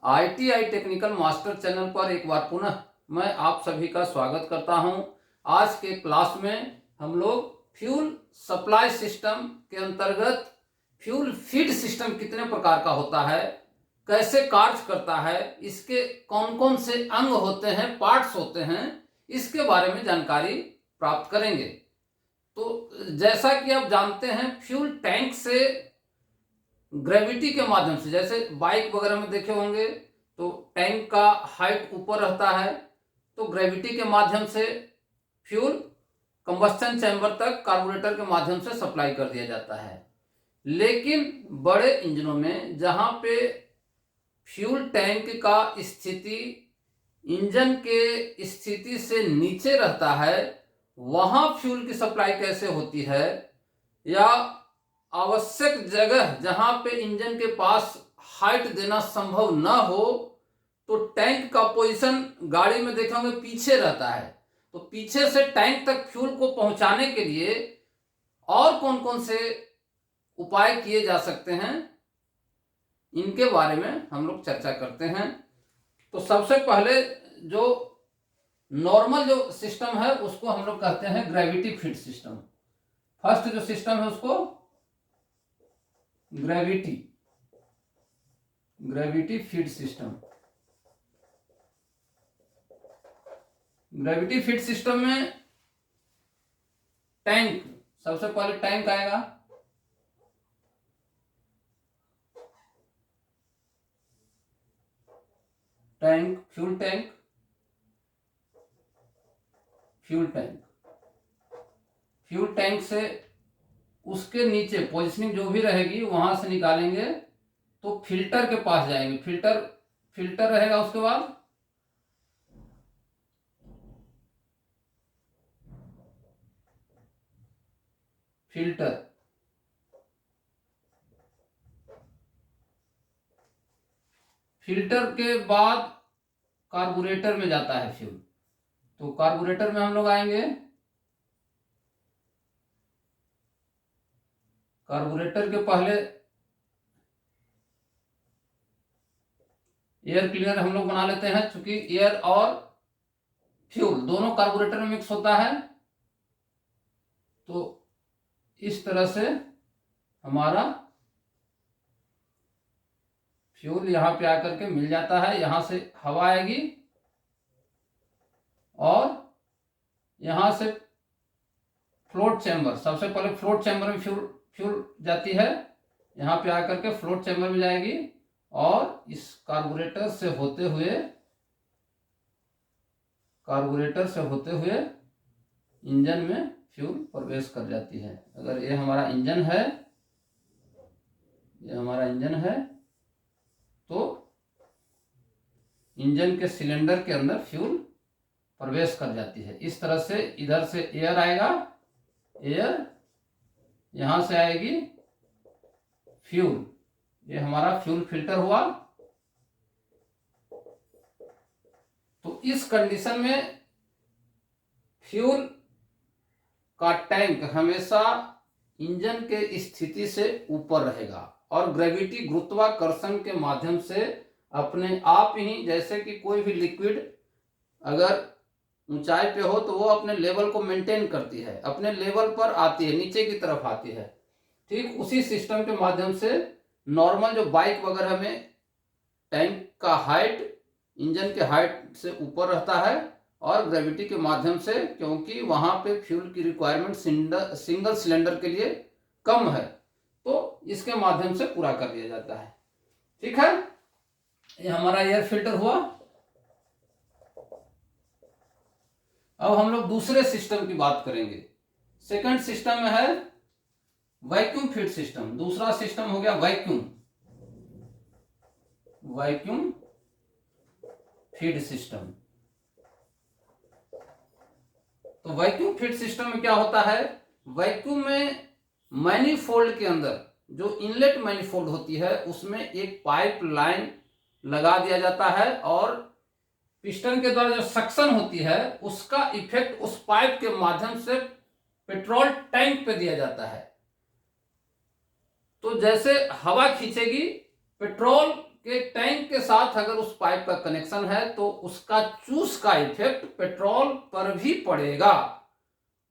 ITI technical master channel पर एक बार पुनः मैं आप सभी का स्वागत करता हूं। आज के क्लास में हम लोग फ्यूल सप्लाई सिस्टम के अंतर्गत फ्यूल फीड सिस्टम कितने प्रकार का होता है, कैसे कार्य करता है, इसके कौन कौन से अंग होते हैं, पार्ट्स होते हैं, इसके बारे में जानकारी प्राप्त करेंगे। तो जैसा कि आप जानते हैं, फ्यूल टैंक से ग्रेविटी के माध्यम से, जैसे बाइक वगैरह में देखे होंगे तो टैंक का हाइट ऊपर रहता है, तो ग्रेविटी के माध्यम से फ्यूल कंबस्टन चैम्बर तक कार्बोरेटर के माध्यम से सप्लाई कर दिया जाता है। लेकिन बड़े इंजनों में जहां पे फ्यूल टैंक का स्थिति इंजन के स्थिति से नीचे रहता है, वहां फ्यूल की सप्लाई कैसे होती है, या आवश्यक जगह जहां पे इंजन के पास हाइट देना संभव न हो, तो टैंक का पोजीशन गाड़ी में देखे होंगे पीछे रहता है, तो पीछे से टैंक तक फ्यूल को पहुंचाने के लिए और कौन कौन से उपाय किए जा सकते हैं, इनके बारे में हम लोग चर्चा करते हैं। तो सबसे पहले जो नॉर्मल जो सिस्टम है उसको हम लोग कहते हैं ग्रेविटी फीड सिस्टम। फर्स्ट जो सिस्टम है उसको gravity feed system. Gravity feed system में टैंक, सबसे पहले टैंक आएगा, tank, fuel tank, fuel tank से उसके नीचे पोजीशनिंग जो भी रहेगी वहां से निकालेंगे तो फिल्टर के पास जाएंगे। फिल्टर रहेगा, उसके बाद फिल्टर के बाद कार्बोरेटर में जाता है फ्यूल। तो कार्बोरेटर में हम लोग आएंगे, कार्बोरेटर के पहले एयर क्लीनर हम लोग बना लेते हैं, क्योंकि एयर और फ्यूल दोनों कार्बोरेटर में मिक्स होता है। तो इस तरह से हमारा फ्यूल यहां पे आकर के मिल जाता है। यहां से हवा आएगी और यहां से फ्लोट चैम्बर, सबसे पहले फ्लोट चैम्बर में फ्यूल जाती है, यहां पे आकर के फ्लोट चैम्बर में जाएगी और इस कार्बोरेटर से होते हुए इंजन में फ्यूल प्रवेश कर जाती है। अगर ये हमारा इंजन है, तो इंजन के सिलेंडर के अंदर फ्यूल प्रवेश कर जाती है। इस तरह से इधर से एयर आएगा, एयर यहां से आएगी फ्यूल, ये हमारा फ्यूल फिल्टर हुआ। तो इस कंडीशन में फ्यूल का टैंक हमेशा इंजन के स्थिति से ऊपर रहेगा और ग्रेविटी, गुरुत्वाकर्षण के माध्यम से अपने आप ही, जैसे कि कोई भी लिक्विड अगर ऊंचाई पे हो तो वो अपने लेवल को मेंटेन करती है, अपने लेवल पर आती है, नीचे की तरफ आती है। ठीक उसी सिस्टम के माध्यम से नॉर्मल जो बाइक वगैरह में टैंक का हाइट इंजन के हाइट से ऊपर रहता है और ग्रेविटी के माध्यम से, क्योंकि वहां पे फ्यूल की रिक्वायरमेंट सिंगल सिलेंडर के लिए कम है, तो इसके माध्यम से पूरा कर दिया जाता है। ठीक है, ये हमारा एयर फिल्टर हुआ। अब हम लोग दूसरे सिस्टम की बात करेंगे। सेकंड सिस्टम में है वैक्यूम फीड सिस्टम। दूसरा सिस्टम हो गया वैक्यूम फीड सिस्टम। तो वैक्यूम फीड सिस्टम में क्या होता है, वैक्यूम में मैनीफोल्ड के अंदर जो इनलेट मैनीफोल्ड होती है उसमें एक पाइप लाइन लगा दिया जाता है और पिस्टन के द्वारा जो सक्शन होती है उसका इफेक्ट उस पाइप के माध्यम से पेट्रोल टैंक पे दिया जाता है। तो जैसे हवा खींचेगी, पेट्रोल के टैंक के साथ अगर उस पाइप का कनेक्शन है तो उसका चूस का इफेक्ट पेट्रोल पर भी पड़ेगा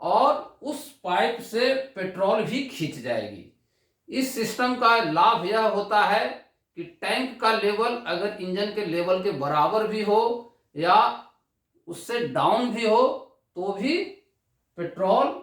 और उस पाइप से पेट्रोल भी खींच जाएगी। इस सिस्टम का लाभ यह होता है कि टैंक का लेवल अगर इंजन के लेवल के बराबर भी हो या उससे डाउन भी हो तो भी पेट्रोल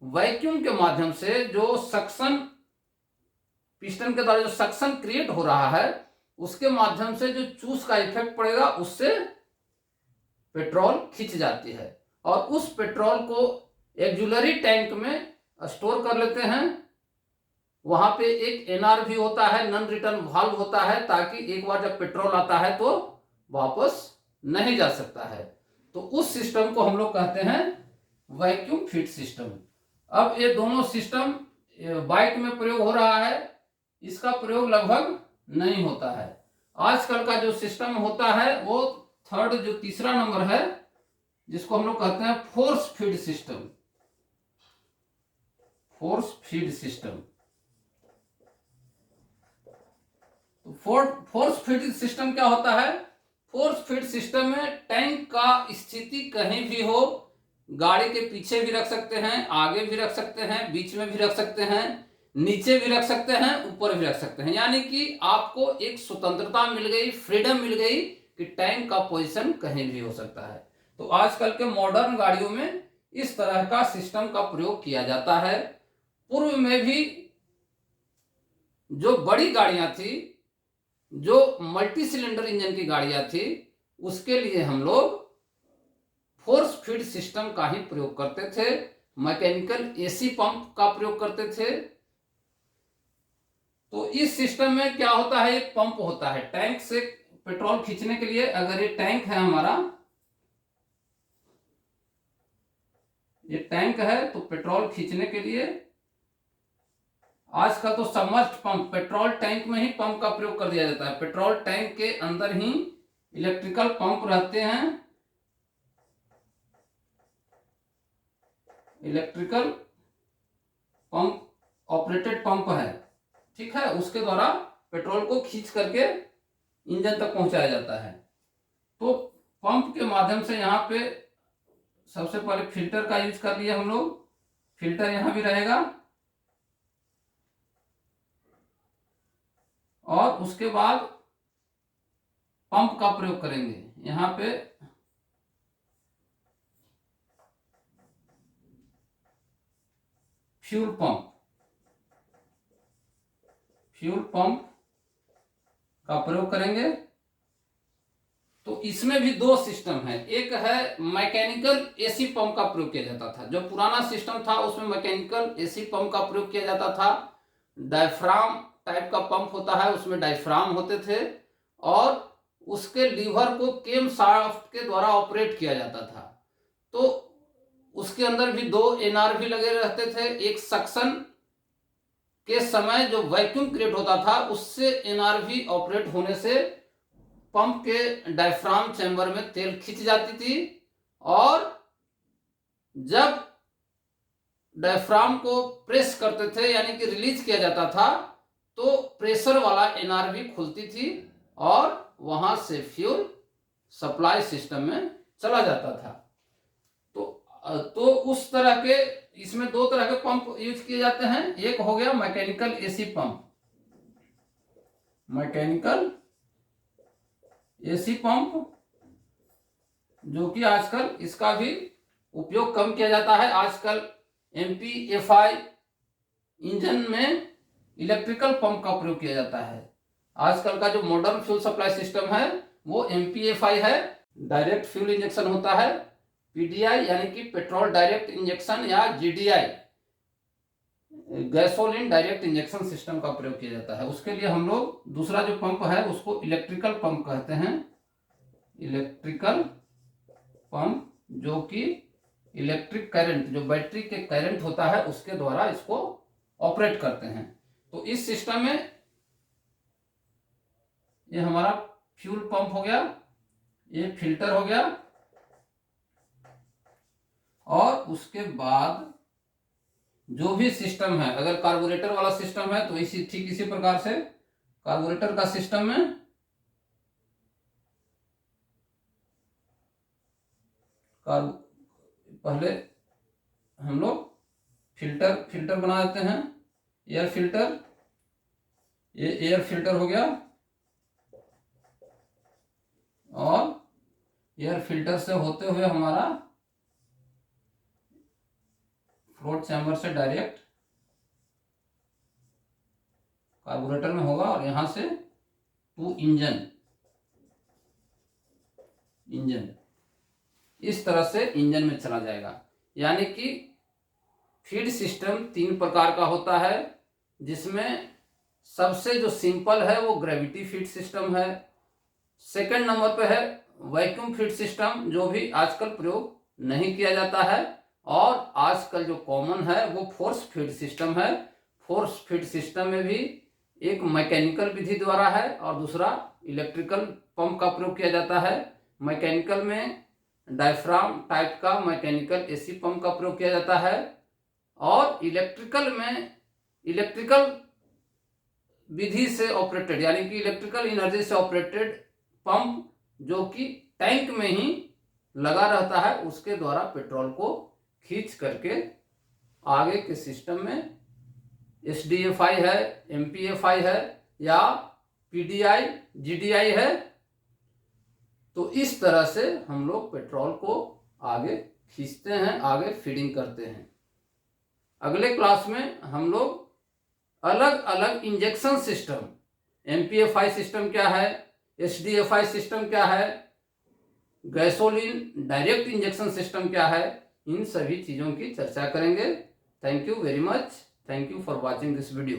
वैक्यूम के माध्यम से जो सक्शन, पिस्टन के द्वारा जो सक्शन क्रिएट हो रहा है उसके माध्यम से जो चूस का इफेक्ट पड़ेगा उससे पेट्रोल खींच जाती है और उस पेट्रोल को एक्जुलरी टैंक में स्टोर कर लेते हैं। वहां पे एक एनआरवी होता है, नॉन रिटर्न वाल्व होता है, ताकि एक बार जब पेट्रोल आता है तो वापस नहीं जा सकता है। तो उस सिस्टम को हम लोग कहते हैं वैक्यूम फीड सिस्टम। अब ये दोनों सिस्टम बाइक में प्रयोग हो रहा है, इसका प्रयोग लगभग नहीं होता है। आजकल का जो सिस्टम होता है वो थर्ड, जो तीसरा नंबर है, जिसको हम लोग कहते हैं force feed system. Force feed system. तो फोर्स फीड सिस्टम क्या होता है? फोर्स फीड सिस्टम में टैंक का स्थिति कहीं भी हो, गाड़ी के पीछे भी रख सकते हैं, आगे भी रख सकते हैं, बीच में भी रख सकते हैं, नीचे भी रख सकते हैं, ऊपर भी रख सकते हैं। यानी कि आपको एक स्वतंत्रता मिल गई, फ्रीडम मिल गई कि टैंक का पोजीशन कहीं भी हो सकता है। तो आजकल के मॉडर्न गाड़ियों में इस तरह का सिस्टम का प्रयोग किया जाता है। पूर्व में भी जो बड़ी गाड़ियां थी, जो मल्टी सिलेंडर इंजन की गाड़ियां थी, उसके लिए हम लोग फोर्स फीड सिस्टम का ही प्रयोग करते थे। मैकेनिकल एसी पंप का प्रयोग करते थे। तो इस सिस्टम में क्या होता है, एक पंप होता है टैंक से पेट्रोल खींचने के लिए। अगर ये टैंक है हमारा, ये टैंक है, तो पेट्रोल खींचने के लिए आजकल तो सबमर्ज्ड पंप, पेट्रोल टैंक में ही पंप का प्रयोग कर दिया जाता है। पेट्रोल टैंक के अंदर ही इलेक्ट्रिकल पंप रहते हैं, इलेक्ट्रिकल पंप ऑपरेटेड पंप है, ठीक है। उसके द्वारा पेट्रोल को खींच करके इंजन तक पहुंचाया जाता है। तो पंप के माध्यम से यहाँ पे सबसे पहले फिल्टर का यूज कर लिया हम लोग। फिल्टर यहाँ भी रहेगा और उसके बाद पंप का प्रयोग करेंगे। यहाँ पे फ्यूल पंप, फ्यूल पंप का प्रयोग करेंगे। तो इसमें भी दो सिस्टम है। एक है मैकेनिकल एसी पंप का प्रयोग किया जाता था। जो पुराना सिस्टम था उसमें मैकेनिकल एसी पंप का प्रयोग किया जाता था। डायफ्राम टाइप का पंप होता है, उसमें डायफ्राम होते थे और उसके लीवर को केम शाफ्ट के द्वारा ऑपरेट किया जाता था। तो उसके अंदर भी दो एनआरवी लगे रहते थे। एक सक्शन के समय जो वैक्यूम क्रिएट होता था उससे एनआरवी ऑपरेट होने से पंप के डायफ्राम चैम्बर में तेल खींच जाती थी और जब डायफ्राम को प्रेस करते थे यानी कि रिलीज किया जाता था तो प्रेशर वाला एनआरवी खुलती थी और वहां से फ्यूल सप्लाई सिस्टम में चला जाता था। तो उस तरह के, इसमें दो तरह के पंप यूज किए जाते हैं। एक हो गया mechanical AC pump, mechanical AC pump, जो कि आजकल इसका भी उपयोग कम किया जाता है। आजकल MPFI इंजन में इलेक्ट्रिकल पंप का प्रयोग किया जाता है। आजकल का जो मॉडर्न फ्यूल सप्लाई सिस्टम है वो MPFI है, डायरेक्ट फ्यूल इंजेक्शन होता है। PDI यानी कि पेट्रोल डायरेक्ट इंजेक्शन या GDI gasoline direct injection system का प्रयोग किया जाता है। उसके लिए हम लोग दूसरा जो पंप है उसको इलेक्ट्रिकल पंप कहते हैं। इलेक्ट्रिकल पंप, जो कि इलेक्ट्रिक करंट, जो बैटरी के करंट होता है उसके द्वारा इसको ऑपरेट करते हैं। तो इस सिस्टम में ये हमारा फ्यूल पंप हो गया, ये फिल्टर हो गया और उसके बाद जो भी सिस्टम है, अगर कार्बोरेटर वाला सिस्टम है तो ठीक इसी प्रकार से कार्बोरेटर का सिस्टम में पहले हम लोग फिल्टर बना देते हैं, एयर फिल्टर। ये एयर फिल्टर हो गया, और एयर फिल्टर से होते हुए हमारा फ्लोट चैम्बर से डायरेक्ट कार्बोरेटर में होगा, और यहां से टू इंजन इस तरह से इंजन में चला जाएगा। यानी कि फीड सिस्टम 3 प्रकार का होता है, जिसमें सबसे जो सिंपल है वो ग्रेविटी फीड सिस्टम है। सेकंड नंबर पे है वैक्यूम फीड सिस्टम, जो भी आजकल प्रयोग नहीं किया जाता है, और आजकल जो कॉमन है वो फोर्स फीड सिस्टम है। फोर्स फीड सिस्टम में भी एक मैकेनिकल विधि द्वारा है और दूसरा इलेक्ट्रिकल पंप का प्रयोग किया जाता है। मैकेनिकल में डायफ्राम टाइप का मैकेनिकल एसी पंप का प्रयोग किया जाता है, और इलेक्ट्रिकल में इलेक्ट्रिकल विधि से ऑपरेटेड, यानी कि इलेक्ट्रिकल एनर्जी से ऑपरेटेड पंप, जो कि टैंक में ही लगा रहता है, उसके द्वारा पेट्रोल को खींच करके आगे के सिस्टम में SDFI है, MPFI है, या PDI GDI है। तो इस तरह से हम लोग पेट्रोल को आगे खींचते हैं, आगे फीडिंग करते हैं। अगले क्लास में हम लोग अलग अलग इंजेक्शन सिस्टम, MPFI सिस्टम क्या है, SDFI सिस्टम क्या है, गैसोलीन डायरेक्ट इंजेक्शन सिस्टम क्या है, इन सभी चीज़ों की चर्चा करेंगे। Thank you very much. Thank you for watching this video.